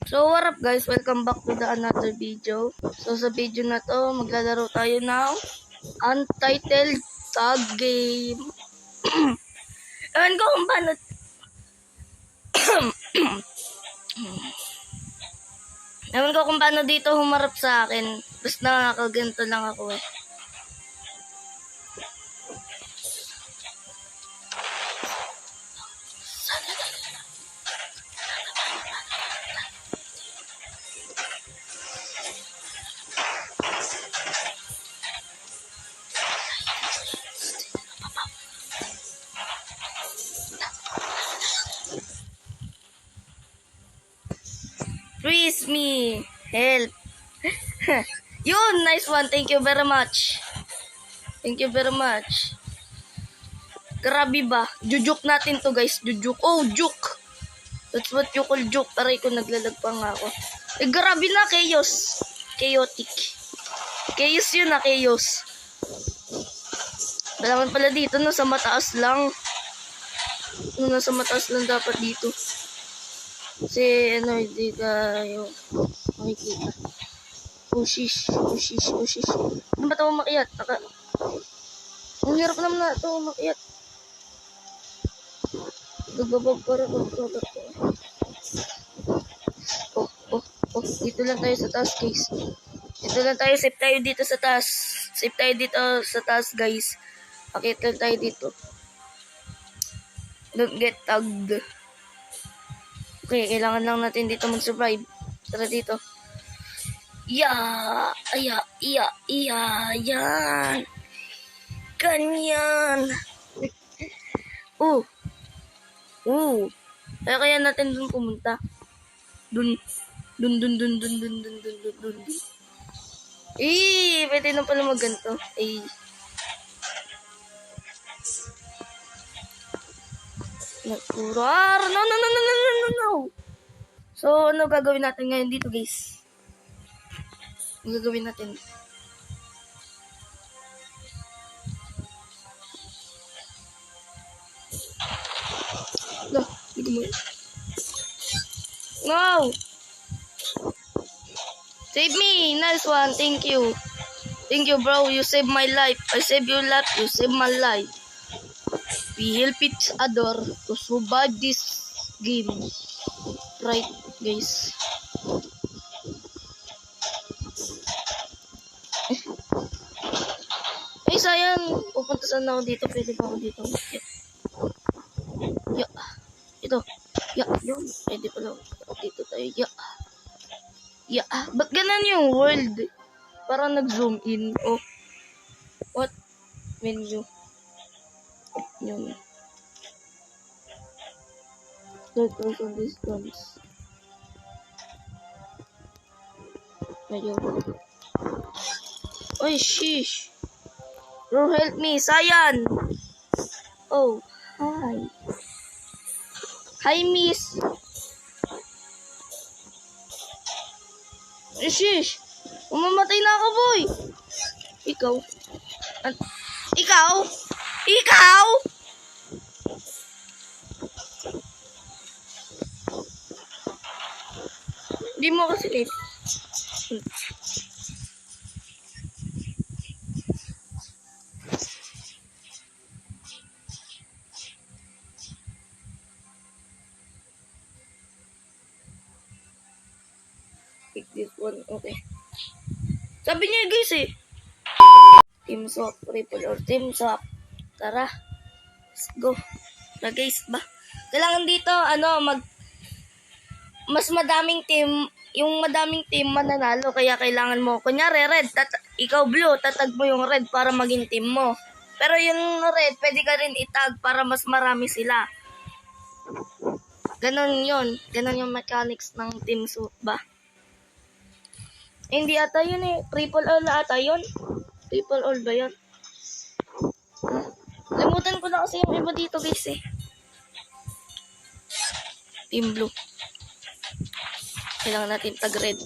So what up guys, welcome back to the another video. So sa video na to, maglalaro tayo ng Untitled Tag Game. Ewan ko kung paano Ewan ko kung paano dito humarap sa akin. Basta nakakaganto lang ako eh. Freeze me! Help! Yun! Nice one! Thank you very much! Thank you very much! Grabe ba? Jujuk natin to guys. Jujuk. Oh, juke! That's what you call juke. Taray ko, naglalag pa nga ako. Eh, grabe na, chaos. Chaotic. Chaos yun na, chaos. Kailangan pala dito, no? Sa mataas lang. No, nasa mataas lang dapat dito. Kasi, ano, hindi kayo makikita. Oh, shish. Oh, shish. Oh, shish. Ano ba ito umakyat? Ang hirap naman na ito umakyat. Nagbabag para magbabag ko. Oh. Dito lang tayo sa taas, guys. Dito lang tayo. Safe tayo dito sa taas. Safe tayo dito sa taas, guys. Akit lang tayo dito. Don't get tagged. Okay, kailangan lang natin dito mag-survive. Tara dito. Yan. Ganyan. Kaya natin dun pumunta. Dun. Pwede na pala magganto. Naturar. No. So, ano gagawin natin ngayon dito, guys? Ano gagawin natin? No, hindi mo. No! Save me! Nice one, thank you. Thank you, bro. You saved my life. I saved your life. You saved my life. We help each other to survive this game. Right, guys. Sayang. Pupunta sana ako dito. Pwede ba ako dito? Ito. Yun. Pwede pala ako dito tayo. Ba't ganun yung world? Parang nag-zoom in. Oh. What? Menu. Yun. Third person distance. Ayun. Oy, sheesh. Bro, help me. Sayan. Oh, hi. Hi, miss. Sheesh. Umamatay na ako, boy. Ikaw? Di mo kasi late. Pick this one. Okay. Sabi niya guys eh. Team swap. Triple or team swap. Tara. Let's go. Tara guys ba? Kailangan dito mas madaming team. Yung madaming team mananalo. Kaya kailangan mo. Kunyari red. Ikaw blue. Tatag mo yung red para maging team mo. Pero yung red, pwede ka rin itag para mas marami sila. Ganon yun. Ganon yung mechanics ng team swap ba? Hindi ata yun eh. Triple all na ata yun. Triple all ba yun? Limutan ko na kasi yung iba dito guys eh. Team blue. Kailangan natin tag red.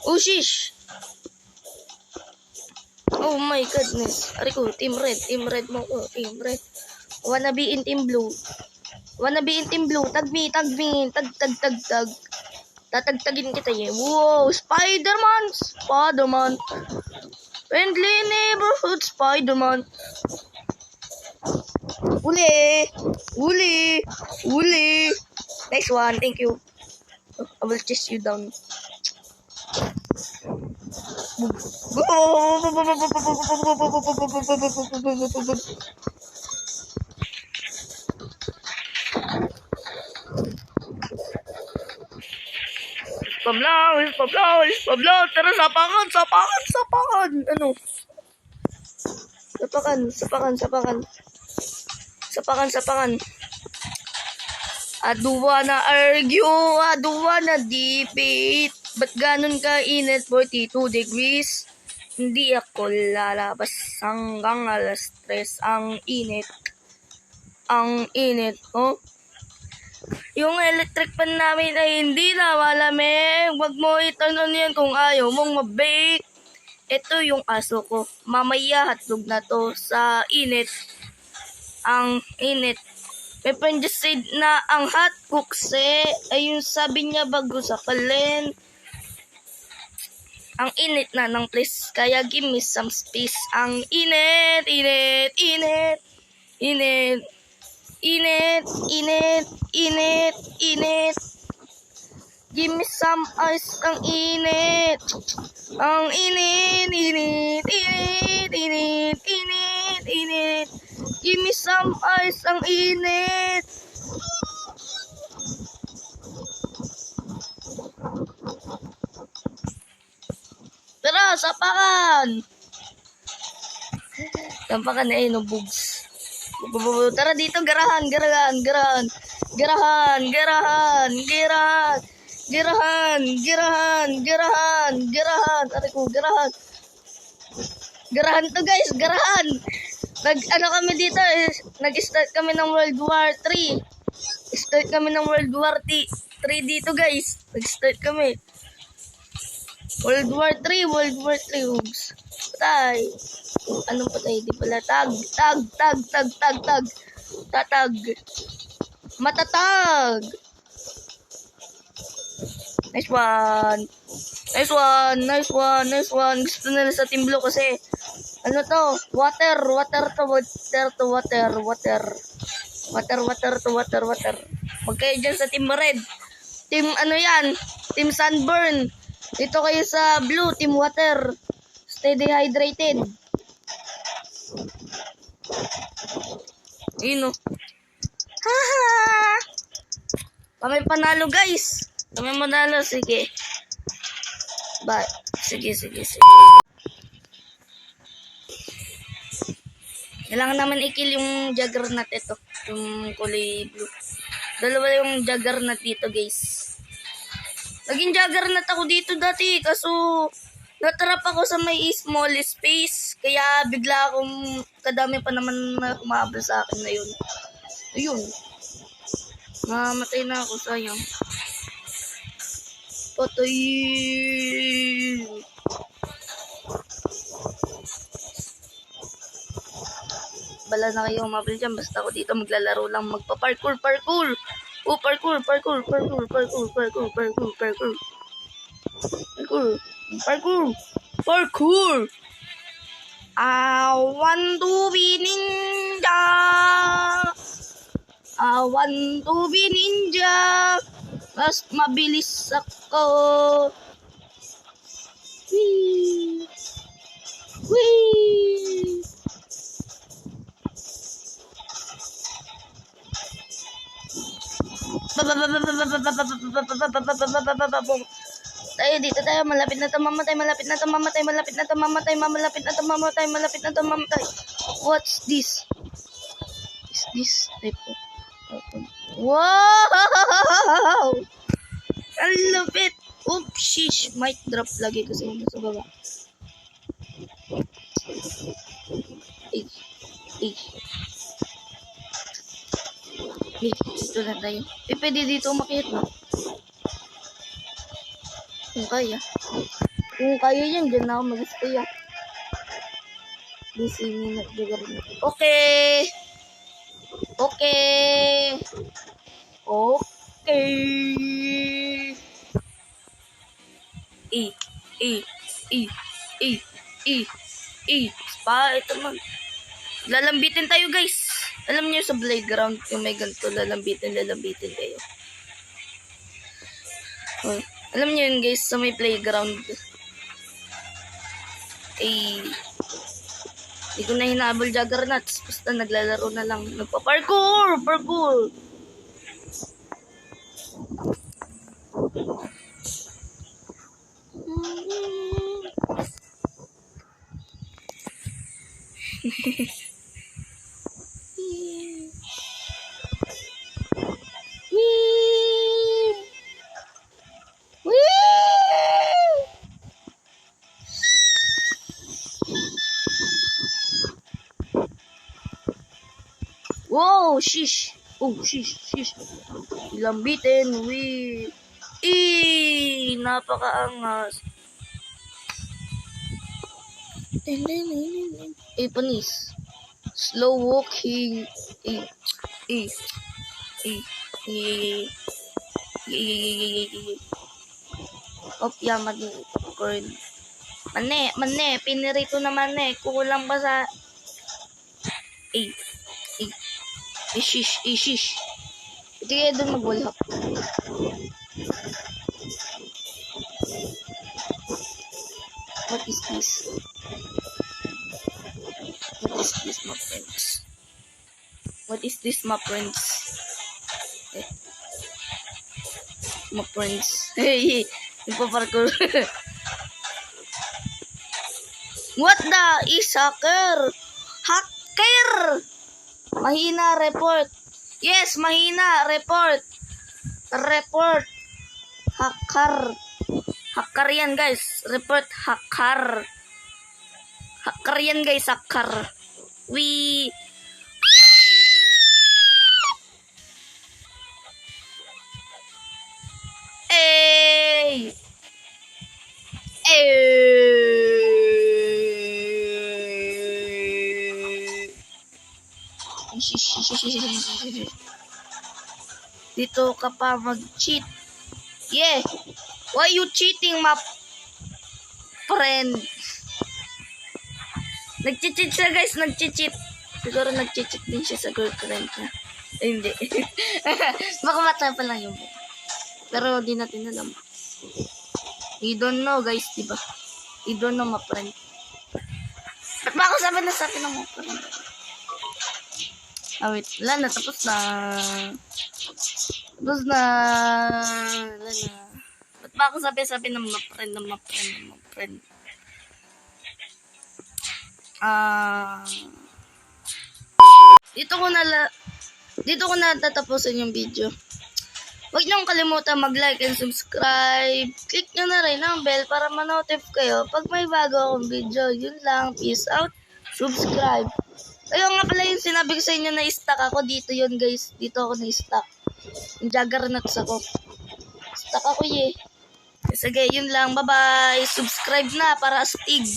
Oh shish. Oh my goodness. Ari ko, team red mo ko. Team red. Wanna be in team blue. Wanna be in team blue. Tag me. Tag. Tatagtagin kita eh. Wow, Spider-Man. Friendly neighborhood Spider-Man. Uli. Nice one, thank you. I will chase you down. Pablaw. Tara, sapakan. Ano? Sapakan. I don't wanna argue, I don't wanna debate. Ba't ganun ka init, 42 degrees? Hindi ako lalabas hanggang alas 3. Ang init, oh. Yung electric fan namin ay hindi na malamig. Huwag mo i-turn on yan kung ayaw mong mabake. Ito yung aso ko. Mamaya hotdog na to sa init. Ang init. May friend just said na ang hot cookse ay yung sabi niya bago sa kalen. Ang init na ng place, kaya give me some space. Ang init. Give me some ice, ang init. Give me some ice, ang init. Tara, sapakan na no bugs. Tara dito, garahan. Aray ko, garahan. Garahan to guys, garahan. Ano kami dito, nag-start kami ng World War 3. Start kami ng World War 3 dito guys. Nag-start kami. World War 3, Hugs. Patay. Anong patay? Di pala. Tag. Tatag. Matatag. Nice one. Gusto nila sa Team Blue kasi ano to? Water. Huwag kayo dyan sa Team Red. Team ano yan? Team Sunburn. Dito kayo sa Blue, Team Water. Stay dehydrated. Ayun o. Haha! Kami panalo guys. Sige. Bye. Sige. Kailangan naman i-kill yung Juggernaut ito. Yung kulay blue. Dalawa yung Juggernaut dito guys. Naging Juggernaut ako dito dati. Kaso natrap ako sa may small space. Kaya bigla akong kadami pa naman na kumabal sa akin na yun. Ayun. Mamatay na ako. Sayang. Patay. Bala na kayo umabal dyan. Basta ako dito maglalaro lang. Magpa-parkour. Oh, parkour. I want to be ninja. Mas mabilis ako. Wee. Tayo dito tayo, malapit na to mamatay. What's this? Is this type of weapon? Wow! Ang lupit! Oops, shish! Might drop lagi kasi yung sa baba. Dito na tayo. Pwede dito umakyat na. Kung kaya yan, dyan na ako mag-stay. Busy na. Okay. Okay. E, E, E, E, E, E. Spa, ito man. Lalambitin tayo, guys. Alam niyo sa playground, yung may ganito, lalambitin kayo. Oh, alam niyo yun, guys, sa may playground. Hindi ko na hinahabol Juggernauts. Basta naglalaro na lang. Nagpa-parkour! Parkour! Wow, shish. Oh, shish. Lambitin, napakaangas. Panis. Slow walking. Mani. Pinirito naman kulang ba sa... Shish. Hindi kaya doon mag-wallhop. What is this, my friends? What is this, my friends? My friends. Hey, nagpa-parkour. What the is hacker? Hacker! Mahina, report. Yes, mahina, report. Hacker. Hacker yan, guys. Report, hacker. Hacker yan, guys, hacker. Dito ka pa mag-cheat. Yeah. Why you cheating, my friend? Nag-cheat siya, guys. Siguro nag-cheat din siya sa girlfriend niya. Hindi. Baka mata pa lang yun. Pero di natin alam. You don't know, guys, diba? You don't know, my friend. Ba't ba ako sabi ng my friend? Wait. Wala na. Tapos na. Ba't ba ako sabi ng my friend? Dito ko na tatapusin yung video. Huwag niyong kalimutan mag-like and subscribe. Click nyo na rin ang bell para ma-notify kayo pag may bago akong video. Yun lang. Peace out. Subscribe. Ayun nga pala yung sinabi ko sa inyo na stuck ako. Dito yun, guys. Dito ako na-stuck. Yung Juggernauts ako. Stuck ako Sige, yun lang. Bye-bye. Subscribe na para astig.